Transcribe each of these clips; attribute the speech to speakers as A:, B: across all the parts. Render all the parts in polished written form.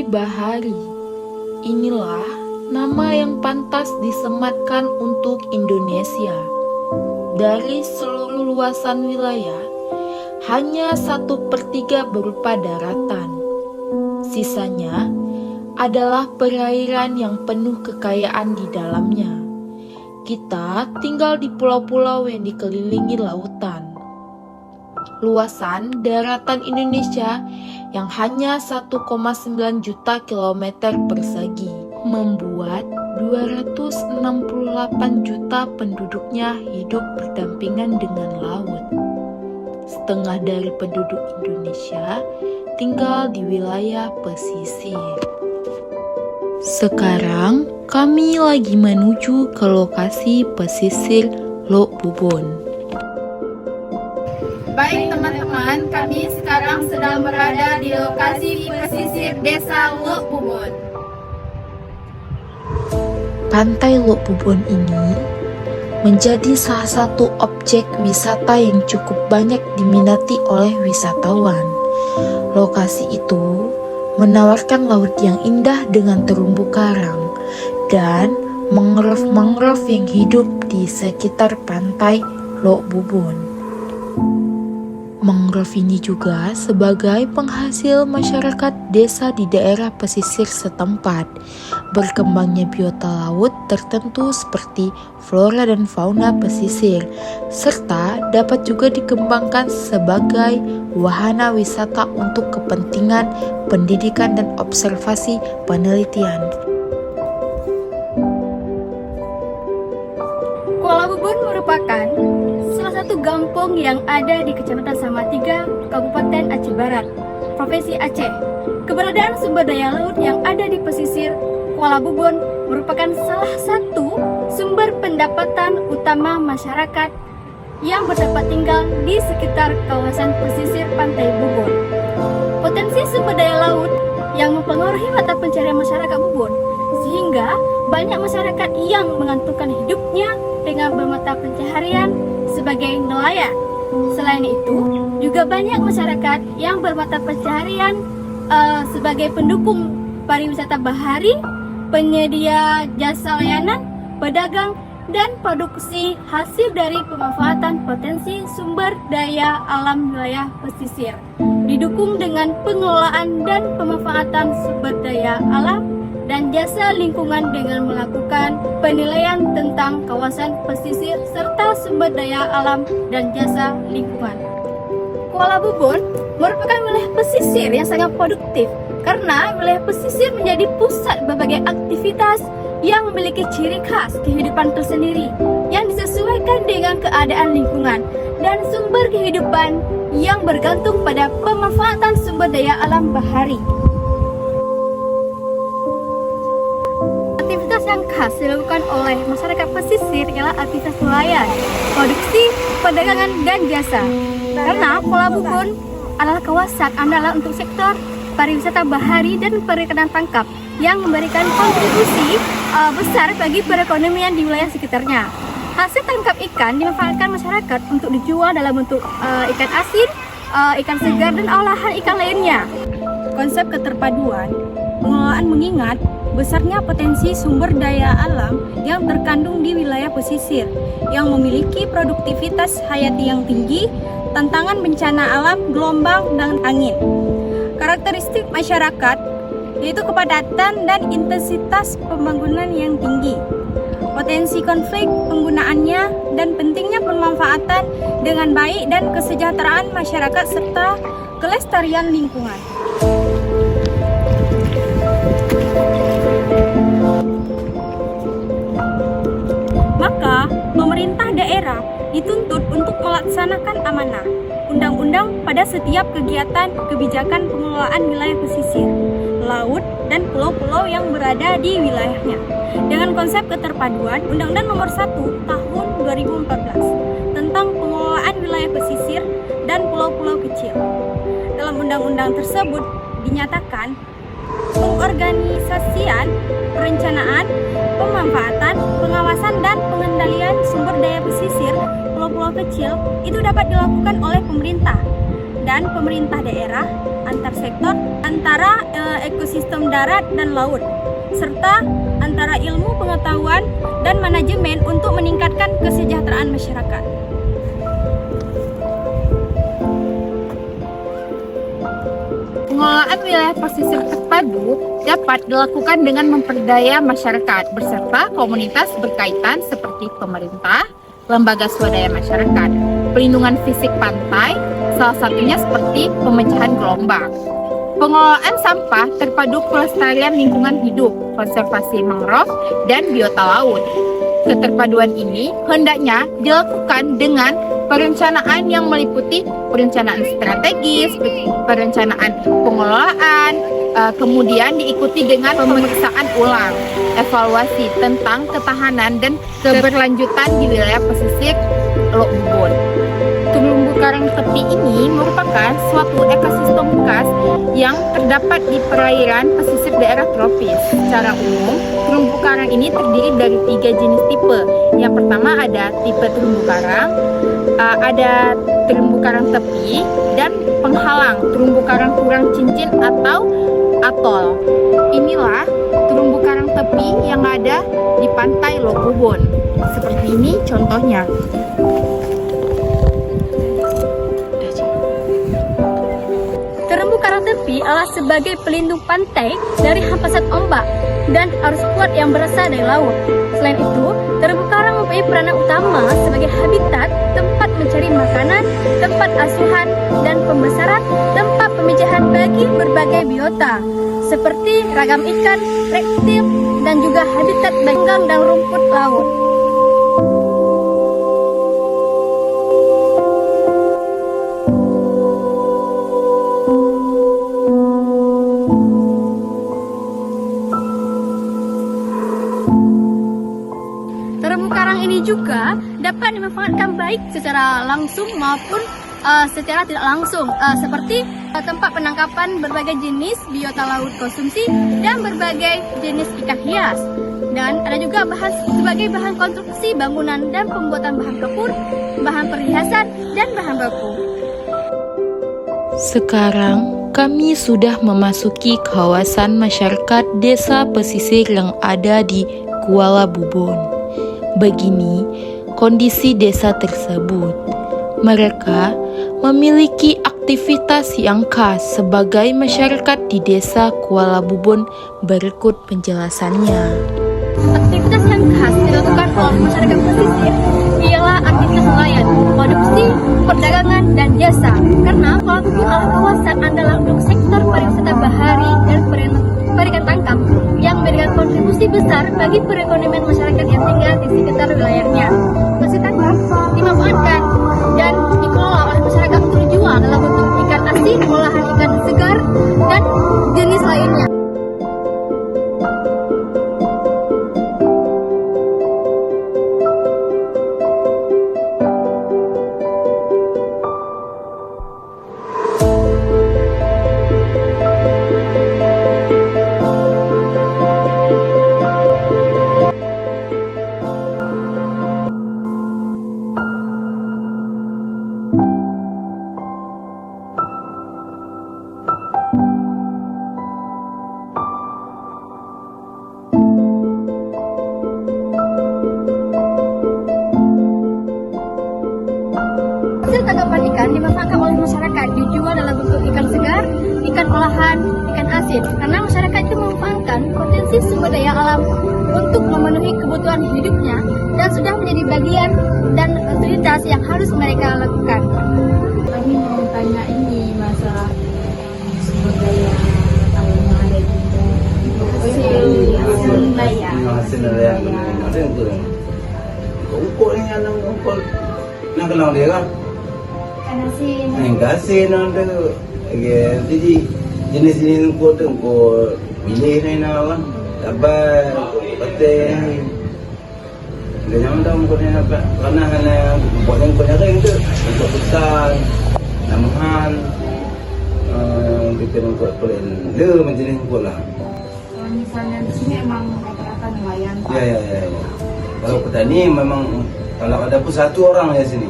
A: Bahari. Inilah nama yang pantas disematkan untuk Indonesia. Dari seluruh luasan wilayah, hanya 1/3 berupa daratan. Sisanya adalah perairan yang penuh kekayaan di dalamnya. Kita tinggal di pulau-pulau yang dikelilingi lautan. Luasan daratan Indonesia yang hanya 1,9 juta kilometer persegi membuat 268 juta penduduknya hidup berdampingan dengan laut. Setengah dari penduduk Indonesia tinggal di wilayah pesisir. Sekarang kami lagi menuju ke lokasi pesisir Lok Bubon.
B: Baik teman-teman, kami sekarang sedang berada di lokasi pesisir Desa Lok Bubon.
A: Pantai Lok Bubon ini menjadi salah satu objek wisata yang cukup banyak diminati oleh wisatawan. Lokasi itu menawarkan laut yang indah dengan terumbu karang dan mangrove-mangrove yang hidup di sekitar pantai Lok Bubon. Mangrove ini juga sebagai penghasil masyarakat desa di daerah pesisir setempat. Berkembangnya biota laut tertentu seperti flora dan fauna pesisir, serta dapat juga dikembangkan sebagai wahana wisata untuk kepentingan pendidikan dan observasi penelitian.
B: Kuala Bubon merupakan salah satu kampung yang ada di Kecamatan Samatiga, Kabupaten Aceh Barat, Provinsi Aceh. Keberadaan sumber daya laut yang ada di pesisir Kuala Bubon merupakan salah satu sumber pendapatan utama masyarakat yang bertempat tinggal di sekitar kawasan pesisir Pantai Bubon. Potensi sumber daya laut yang mempengaruhi mata pencarian masyarakat Bubon, sehingga banyak masyarakat yang menggantungkan hidupnya dengan bermata pencaharian sebagai nelayan. Selain itu, juga banyak masyarakat yang bermata pencaharian sebagai pendukung pariwisata bahari, penyedia jasa layanan, pedagang, dan produksi hasil dari pemanfaatan potensi sumber daya alam wilayah pesisir. Didukung dengan pengelolaan dan pemanfaatan sumber daya alam dan jasa lingkungan dengan melakukan penilaian tentang kawasan pesisir serta sumber daya alam dan jasa lingkungan. Kuala Bubon merupakan wilayah pesisir yang sangat produktif karena wilayah pesisir menjadi pusat berbagai aktivitas yang memiliki ciri khas kehidupan tersendiri yang disesuaikan dengan keadaan lingkungan dan sumber kehidupan yang bergantung pada pemanfaatan sumber daya alam bahari. Aktivitas yang khas dilakukan oleh masyarakat pesisir ialah aktivitas nelayan, produksi, perdagangan, dan jasa. Karena Kuala Bubon adalah kawasan andalan untuk sektor pariwisata bahari dan perikanan tangkap yang memberikan kontribusi besar bagi perekonomian di wilayah sekitarnya. Hasil tangkap ikan dimanfaatkan masyarakat untuk dijual dalam bentuk ikan asin, ikan segar, dan olahan ikan lainnya. Konsep keterpaduan pengelolaan mengingat besarnya potensi sumber daya alam yang terkandung di wilayah pesisir yang memiliki produktivitas hayati yang tinggi, tantangan bencana alam, gelombang, dan angin. Karakteristik masyarakat yaitu kepadatan dan intensitas pembangunan yang tinggi, potensi konflik penggunaannya, dan pentingnya pemanfaatan dengan baik dan kesejahteraan masyarakat serta kelestarian lingkungan. Maka, pemerintah daerah dituntut untuk melaksanakan amanah undang-undang pada setiap kegiatan kebijakan pengelolaan wilayah pesisir, laut, dan pulau-pulau yang berada di wilayahnya. Dengan konsep keterpaduan Undang-Undang Nomor 1 Tahun 2014 tentang pengelolaan wilayah pesisir dan pulau-pulau kecil. Dalam undang-undang tersebut dinyatakan pengorganisasian, perencanaan, pemanfaatan, pengawasan, dan pengendalian sumber daya pesisir pulau-pulau kecil itu dapat dilakukan oleh pemerintah dan pemerintah daerah, antar sektor, antara ekosistem darat dan laut, serta antara ilmu pengetahuan dan manajemen untuk meningkatkan kesejahteraan masyarakat. Pengelolaan wilayah pesisir terpadu dapat dilakukan dengan memperdaya masyarakat beserta komunitas berkaitan seperti pemerintah, lembaga swadaya masyarakat, pelindungan fisik pantai, salah satunya seperti pemecahan gelombang. Pengelolaan sampah terpadu pelestarian lingkungan hidup, konservasi mangrove, dan biota laut. Keterpaduan ini hendaknya dilakukan dengan perencanaan yang meliputi perencanaan strategis, perencanaan pengelolaan, kemudian diikuti dengan pemeriksaan ulang, evaluasi tentang ketahanan dan keberlanjutan di wilayah pesisir Teluk Bubon. Terumbu karang tepi ini merupakan suatu ekosistem khas yang terdapat di perairan pesisir daerah tropis. Secara umum, terumbu karang ini terdiri dari 3 jenis tipe. Yang pertama ada tipe terumbu karang, ada terumbu karang tepi, dan penghalang terumbu karang kurang cincin atau atol. Inilah terumbu karang tepi yang ada di pantai Teluk Bubon. Seperti ini contohnya. Terumbu karang tepi adalah sebagai pelindung pantai dari hampasan ombak dan arus kuat yang berasal dari laut. Selain itu, terumbu karang mempunyai peranan utama sebagai habitat, tempat mencari makanan, tempat asuhan, dan pembesaran tempat pemijahan bagi berbagai biota, seperti ragam ikan, reptil, dan juga habitat benggang dan rumput laut. Terumbu karang ini juga dapat dimanfaatkan baik secara langsung maupun secara tidak langsung, seperti tempat penangkapan berbagai jenis biota laut konsumsi dan berbagai jenis ikan hias. Dan ada juga sebagai bahan konstruksi bangunan dan pembuatan bahan kapur, bahan perhiasan, dan bahan baku.
A: Sekarang kami sudah memasuki kawasan masyarakat desa pesisir yang ada di Kuala Bubon. Begini kondisi desa tersebut. Mereka memiliki aktivitas yang khas sebagai masyarakat di desa Kuala Bubon. Berikut penjelasannya.
B: Aktivitas yang khas dilakukan oleh masyarakat pesisir ialah aktivitas nelayan, produksi, perdagangan, dan jasa. Karena Kuala Bubon adalah kawasan andalan untuk sektor pariwisata bahari dan perikan tangkap yang memberikan kontribusi besar bagi perekonomian masyarakat yang tinggal di sekitar wilayahnya. Hasil tangkap dimanfaatkan dan dikelola oleh masyarakat untuk dijual dalam bentuk ikan asin, olahan ikan segar, dan jenis lainnya. Hasil tangkapan ikan dimanfaatkan oleh masyarakat, dijual dalam bentuk ikan segar, ikan olahan, ikan asin. Karena masyarakat itu memanfaatkan potensi sumber daya alam untuk memenuhi kebutuhan hidupnya dan sudah menjadi bagian dan aktivitas yang harus mereka lakukan.
C: Kami mau tanya ini masalah sumber daya alam yang ada di hasil nelayan.
D: Hasil nelayan ada yang kurang. Ukur ni anak ukur nak kenal dia kan? Kasih nanti. Jadi jenis-jenis ukur tu ukur pilih ni nak kan? Dapat petai. Dia jangan tahu ukur ni apa. Kerana buat yang penyaring tu untuk besar, mahal. Kita ukur pelan. Dia macam ni ukur lah.
C: Kalau misalnya di sini emang rata-rata nelayan.
D: Ya. Kalau petani memang kalau ada pun satu orang ya sini.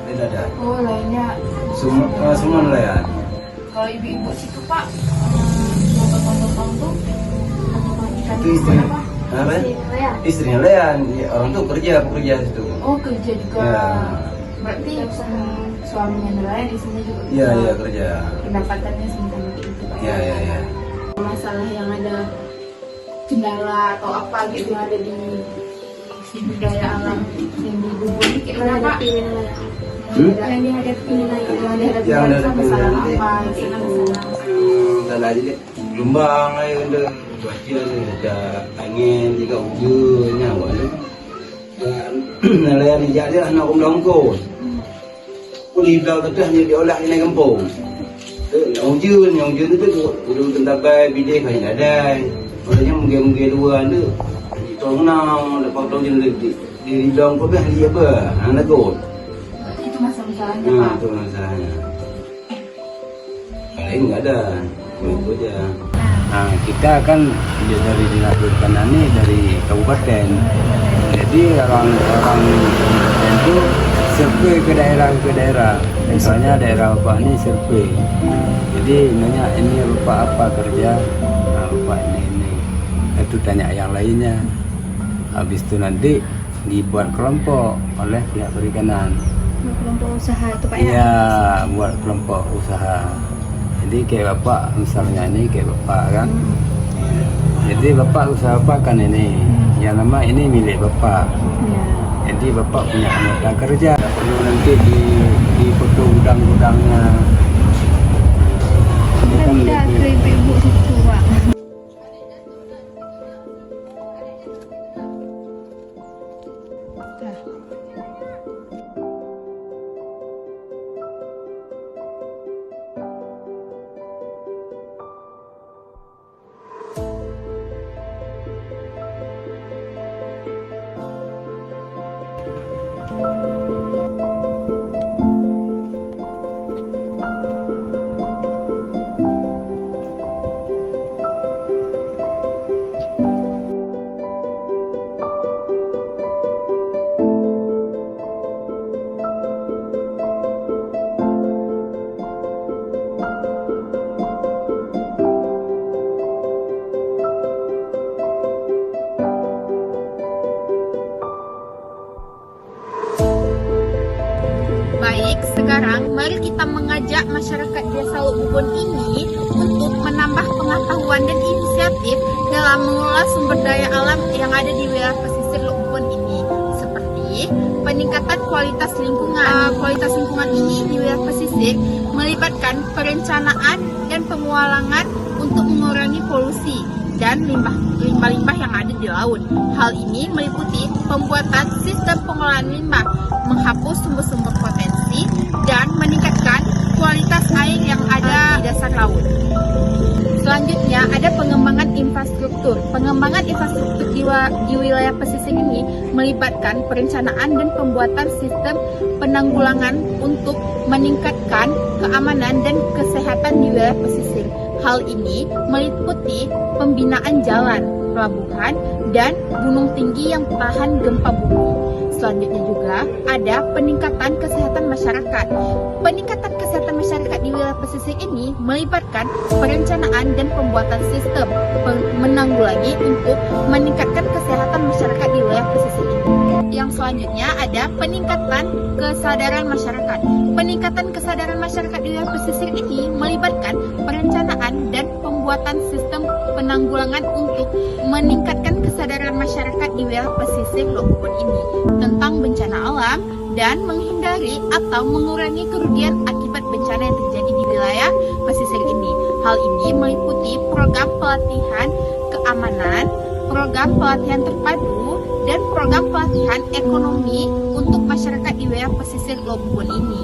D: Dia ada.
C: Oh, lainnya
D: semua nelayan.
C: Kalau ibu-ibu situ Pak, potong-potong tuh ikan
D: Itu istri,
C: apa?
D: apa?
C: Nelayan.
D: Istri nelayan, ya, orang tuh kerja situ.
C: Oh kerja juga.
D: Ya.
C: Berarti suaminya nelayan, istrinya juga
D: Iya, iya kerja.
C: pendapatannya sementara itu Pak.
D: Iya, iya, iya.
C: Masalah yang ada kendala atau apa gitu yang ada di sumber daya alam yang di Bubur ini kayak mana Pak? Yang dihadapi
D: Yang ada
C: masalah apa? Gitu.
D: Dan aja deh, Lumbang aja udah cuaca ada angin juga hujannya walau. Dan nelayan ni jadi anak umlongkos. Kuli belau tu hanya diolah di kampung. Yang hujan tu udah tentabai bidek hanya ada. Maknanya mungkin dua tu. Tolong nang lepas tahun jadi di bidang kau kan dia apa? Anak kot.
C: Itu masalahnya
D: Nah,
C: Pak.
D: itu masalahnya. Lain nggak ada, itu aja. Nah, kita kan dia dari dinas perikanan ini dari kabupaten. Jadi orang-orang kabupaten itu survei ke daerah. Misalnya daerah bapak ini survei. Jadi nanya ini bapak apa kerja? Nah, bapak ini. Itu tanya yang lainnya. Habis itu nanti dibuat kelompok oleh pihak perikanan.
B: Kelompok usaha itu Pak
D: Iya, buat kelompok usaha. Jadi kayak bapak misalnya ini kayak bapak kan. Jadi bapak usaha apa kan ini? Yang nama ini milik bapak. Jadi bapak punya anggota kerja. Perlu nanti di foto gudang-gudangnya. Ini kan
B: Tidak ke ibu-ibu situ Pak. Baik, sekarang mari kita mengajak masyarakat Desa Luk Bubun ini untuk menambah pengetahuan dan inisiatif dalam mengelola sumber daya alam yang ada di wilayah pesisir Luk Bubun ini, seperti peningkatan kualitas lingkungan. Kualitas lingkungan ini di wilayah pesisir melibatkan perencanaan dan pengualangan untuk mengurangi polusi dan limbah-limbah yang ada di laut. Hal ini meliputi pembuatan sistem pengolahan limbah, menghapus sumber-sumber potensi, dan meningkatkan kualitas air yang ada di dasar laut. Selanjutnya ada pengembangan infrastruktur. Pengembangan infrastruktur di wilayah pesisir ini melibatkan perencanaan dan pembuatan sistem penanggulangan untuk meningkatkan keamanan dan kesehatan di wilayah pesisir. Hal ini meliputi pembinaan jalan, pelabuhan, dan gunung tinggi yang tahan gempa bumi. Selanjutnya juga ada peningkatan kesehatan masyarakat. Peningkatan kesehatan masyarakat di wilayah pesisir ini melibatkan perencanaan dan pembuatan sistem menanggulangi untuk meningkatkan kesehatan masyarakat di wilayah pesisir ini. Yang selanjutnya ada peningkatan kesadaran masyarakat. Peningkatan kesadaran masyarakat di wilayah pesisir ini melibatkan perencanaan dan pembuatan sistem penanggulangan untuk meningkatkan kesadaran masyarakat di wilayah pesisir Luk Bubun ini tentang bencana alam dan menghindari atau mengurangi kerugian akibat bencana yang terjadi di wilayah pesisir ini. Hal ini meliputi program pelatihan keamanan, program pelatihan terpadu, dan program pelatihan ekonomi untuk masyarakat di wilayah pesisir Luk Bubun ini.